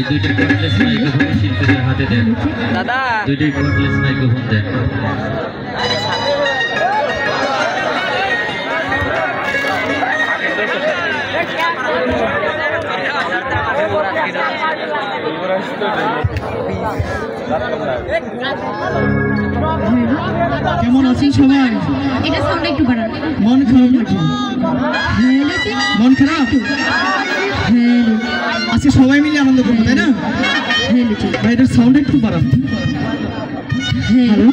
দুইটা cordless microphone শিল্পীদের হাতে দেন দাদা, দুইটাই কর্ডলেস মাইক্রোফোন দেন। কেমন আছেন সবাই? এটা সাউন্ড একটু বাড়ান। মন খারাপ নাকি? মন খারাপ? আজকে সবাই মিলে আনন্দ করবো, তাই না? ভাই এটার সাউন্ড একটু বাড়ান। Hello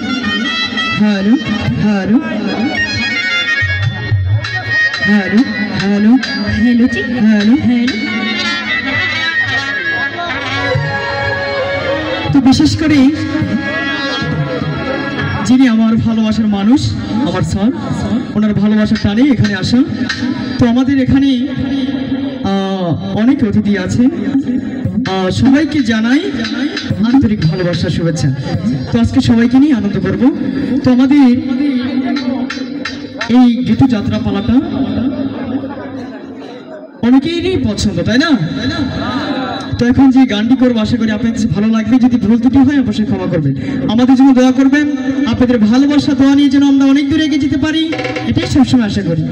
hello hello hello hello hello জি, হ্যালো। হ্যালো। তো বিশেষ করে যিনি আমার ভালোবাসার মানুষ, আমার স্যার, ওনার ভালোবাসার টানে এখানে আসা। তো আমাদের এখানে অনেক অতিথি আছে, সবাইকে জানাই আন্তরিক ভালোবাসা, শুভেচ্ছা। তো আজকে সবাইকে নিয়ে আনন্দ করব। তো আমাদের এই গীত যাত্রা পালাটা অনেকেরই পছন্দ, তাই না? তো এখন যে গানটি করবো আশা করি আপনাদের কাছে ভালো লাগবে। যদি ভুল ত্রুটি হয় অবশ্যই ক্ষমা করবেন, আমাদের জন্য দোয়া করবেন। আপনাদের ভালোবাসা দোয়া নিয়ে যেন আমরা অনেক দূরে এগিয়ে যেতে পারি, এটাই সবসময় আশা করি।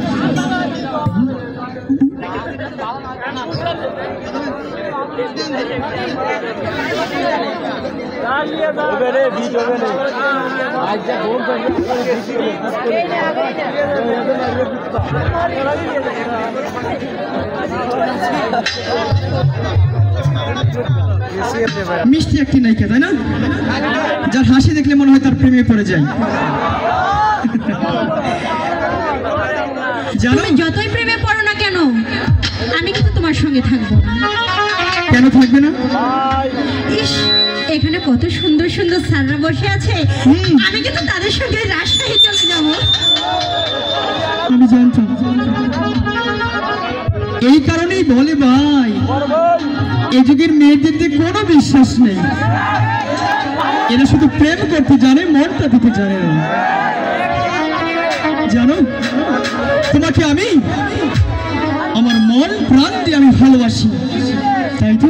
মিষ্টি একটি নায়িকা, তাই না? যার হাসি দেখলে মনে হয় তার প্রেমে পড়ে যায়। তুমি যতই প্রেমে পড়ো না কেন, আমি কিন্তু তোমার সঙ্গে থাকবো। কেন থাকবে না? ইস, এখানে কত সুন্দর সুন্দর স্যাররা বসে আছে, আমি কিন্তু তাদের সঙ্গে রাজশাহী চলে যাব। আমি জানতাম, এই কারণেই বলে ভাই, এই যুগের মেয়েদের কোনো বিশ্বাস নেই, এরা শুধু প্রেম করতে জানে, মনটা দিতে জানে না। জানো, তোমাকে আমি আমার মন প্রাণ দিয়ে আমি ভালোবাসি, তাই তো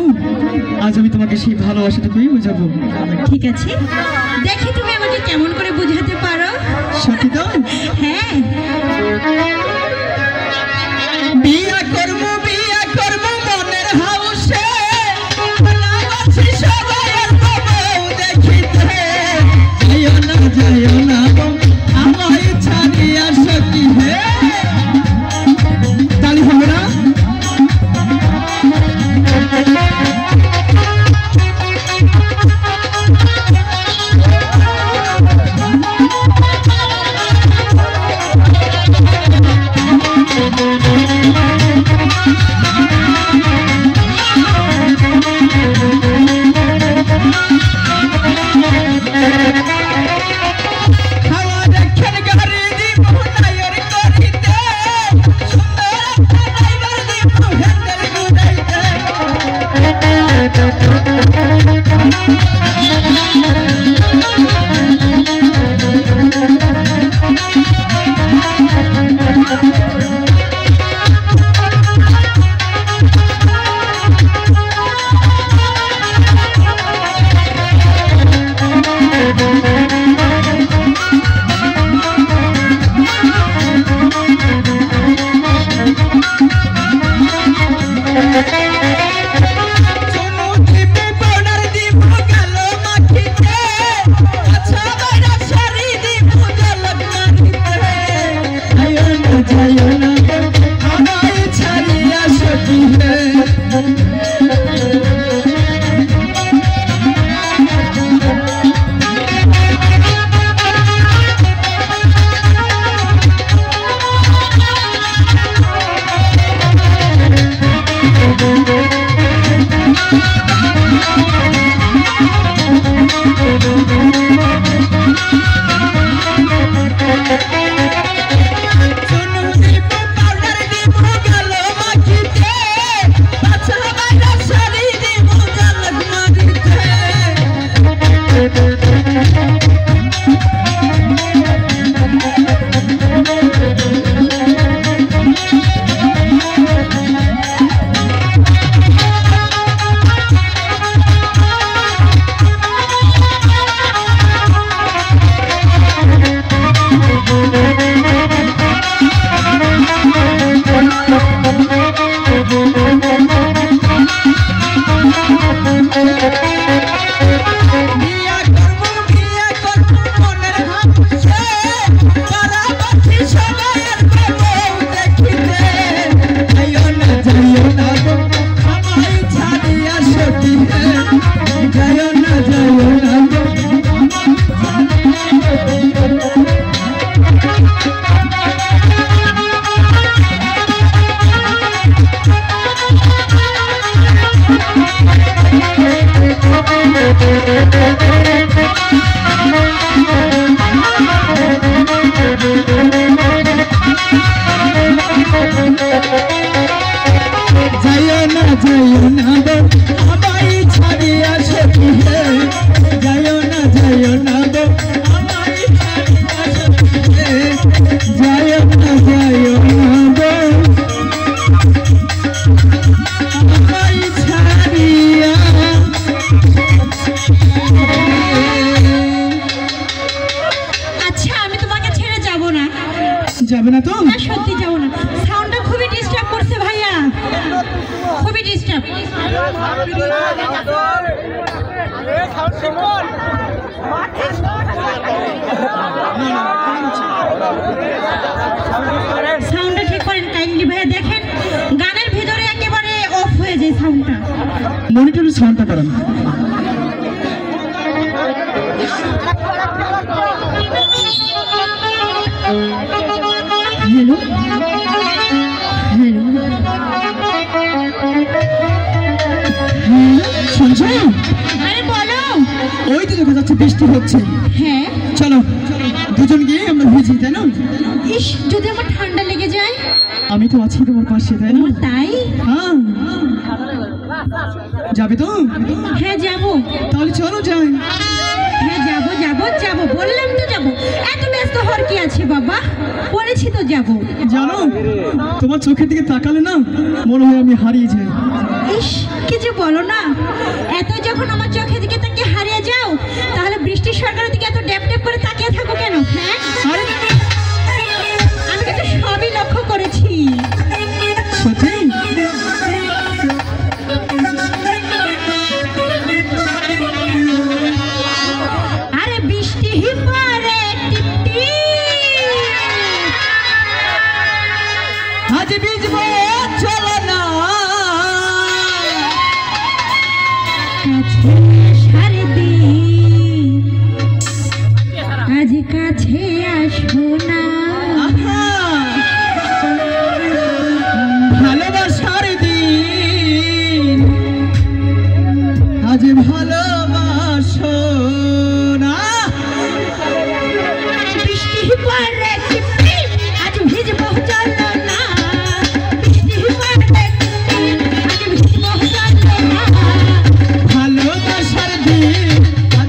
আজ আমি তোমাকে সেই ভালোবাসাটুকুই বোঝাবো। ঠিক আছে, দেখি তুমি আমাকে কেমন করে বোঝাতে পারো। সত্যি তো? হ্যাঁ। বিয়া করবো মনের হাউসে, যাইও না আমায় ছাড়িয়া সখী হে। তালি হবে না? সাউন্ডটা ঠিক করেন কাইন্ডলি ভাইয়া, দেখেন গানের ভিতরে একেবারে অফ হয়ে যায় সাউন্ডটা। মনিটরের সাউন্ডটা করেন। হ্যালো হ্যালো শুনছো? আরে বলো। ওই তো দেখা যাচ্ছে বৃষ্টি হচ্ছে। হ্যাঁ চলো দুজন গিয়ে আমরা ভিজি, তাই না? ইস, যদি আমার ঠান্ডা লেগে যায়। আমি তো আছি তোমার পাশে, তাই না? ও তাই? হ্যাঁ, যাবে তো? হ্যাঁ যাব। তাহলে চলো যাই। হ্যাঁ যাব যাব যাব, বললাম তো যাব। এত ব্যস্ত হওয়ার কি আছে বাবা, বলেছি তো যাব। জানো তোমার চোখের দিকে তাকালে না মনে হয় আমি হারিয়ে যাই। ইস, কি যে বলো না, এত যখন আমার চোখের দিকে তাকিয়ে হারিয়ে যাও, তাহলে বৃষ্টির সরকারের দিকে এত ড্যাপ ড্যাপ করে তাকিয়ে থাকো কেন? হ্যাঁ, আরে আমি কিন্তু সবই লক্ষ্য করেছি। সত্যি? আরে বৃষ্টি পরে টিপটি, আজ ভিজবো চলো না, কাছে সারে দি, আজ কাছে আসো না। আহা, ভালোবাসার দিন আজ ভালোবাসো না। বৃষ্টি পরে টিপটি, আজ ভিজবো চলো না। বৃষ্টি পরে টিপটি, আজ ভিজবো চলো না। ভালোবাসার দিন আজ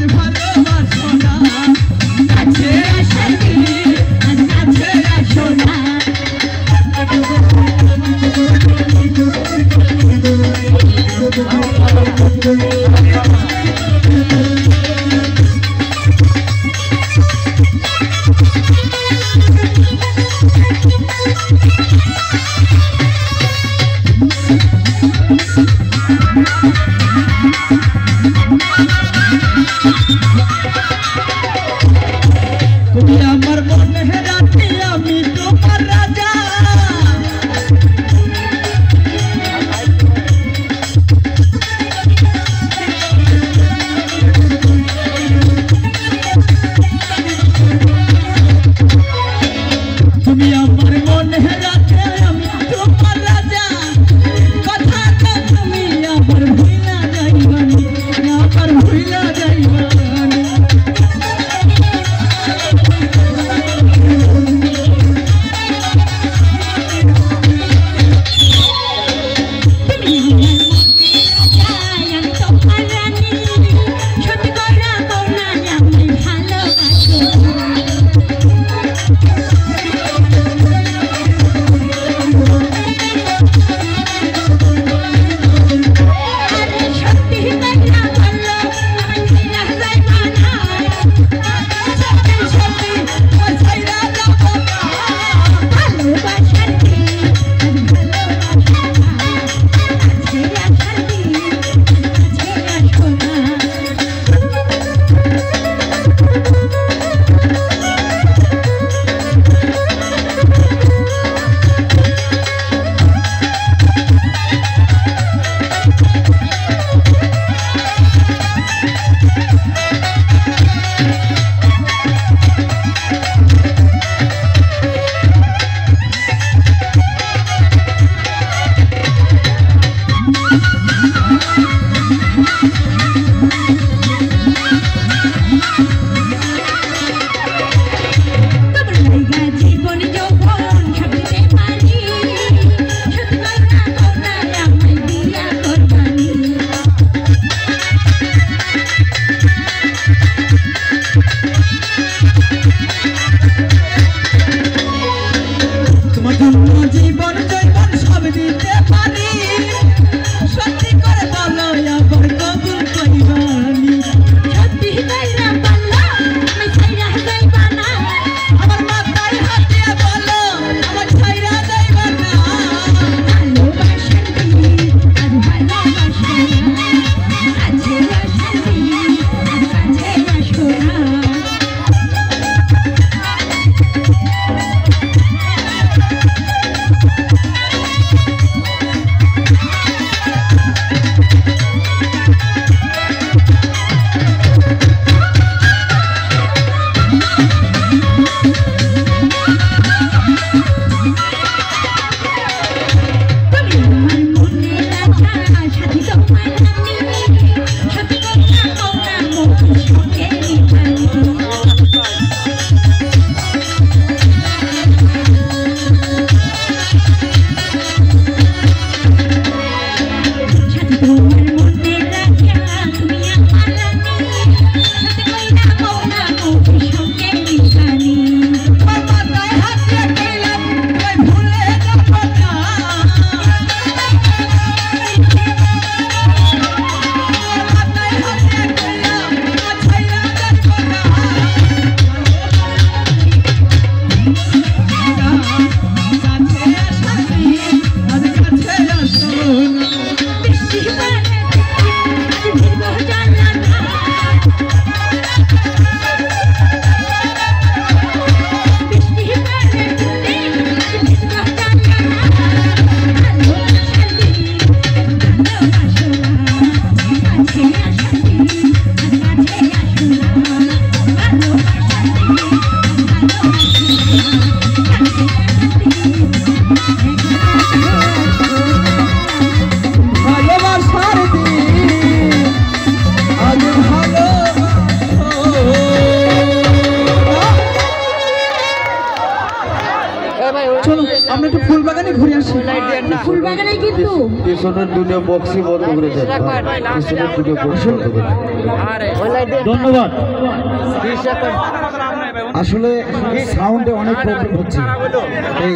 আসছি। ফুল বাগানে কিন্তু পিছনের দুটো বক্সই বন্ধ করে দেন পিছনের দুটো বক্স বন্ধ করে দেন। ধন্যবাদ। আসলে সাউন্ডে অনেক প্রবলেম হচ্ছে,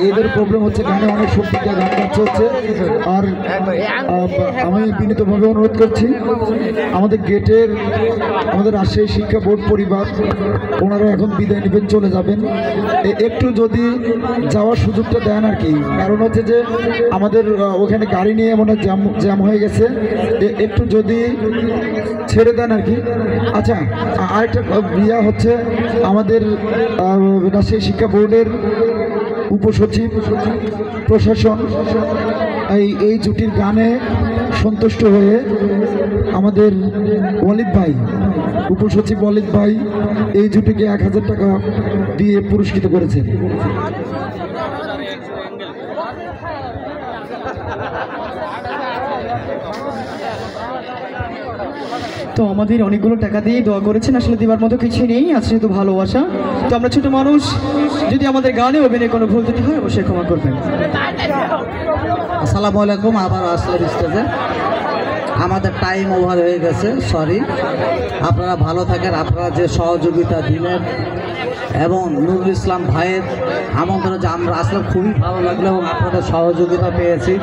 এদের প্রবলেম হচ্ছে, গানে অনেক শক্তি দিয়ে গান গাচ্ছে হচ্ছে। আর আমি বিনীতভাবে অনুরোধ করছি আমাদের গেটের আমাদের রাজশাহী শিক্ষা বোর্ড পরিবার, ওনারা এখন বিদায় নেবেন, চলে যাবেন। একটু যদি যাওয়ার সুযোগটা দেন আর কি, কারণ হচ্ছে যে আমাদের ওখানে গাড়ি নিয়ে মনে হয় জ্যাম হয়ে গেছে, একটু যদি ছেড়ে দেন আর কি। আচ্ছা, আরেকটা ইয়া হচ্ছে আমাদের রাজশাহী শিক্ষা বোর্ডের উপসচিব প্রশাসন এই জুটির গানে সন্তুষ্ট হয়ে আমাদের ওয়ালিদ ভাই, উপসচিব ওয়ালিদ ভাই এই জুটিকে 1000 টাকা দিয়ে পুরস্কৃত করেছেন। তো আমাদের অনেকগুলো টাকা দিয়ে দোয়া করেছেন, আসলে দেওয়ার মতো কিছু নেই, আছে শুধু ভালোবাসা। তো আমরা ছোট মানুষ, যদি আমাদের গানে অভিনয় কোনো ভুল ত্রুটি হয় অবশ্যই ক্ষমা করবেন। আসসালামু আলাইকুম, আবার আসলাম স্টেজে। আমাদের টাইম ওভার হয়ে গেছে, সরি। আপনারা ভালো থাকেন, আপনারা যে সহযোগিতা দিলেন এবং নুরুল ইসলাম ভাইয়ের আমন্ত্রণে যে আমরা আসলে খুবই ভালো লাগলো এবং আপনাদের সহযোগিতা পেয়েছি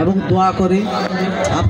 এবং দোয়া করি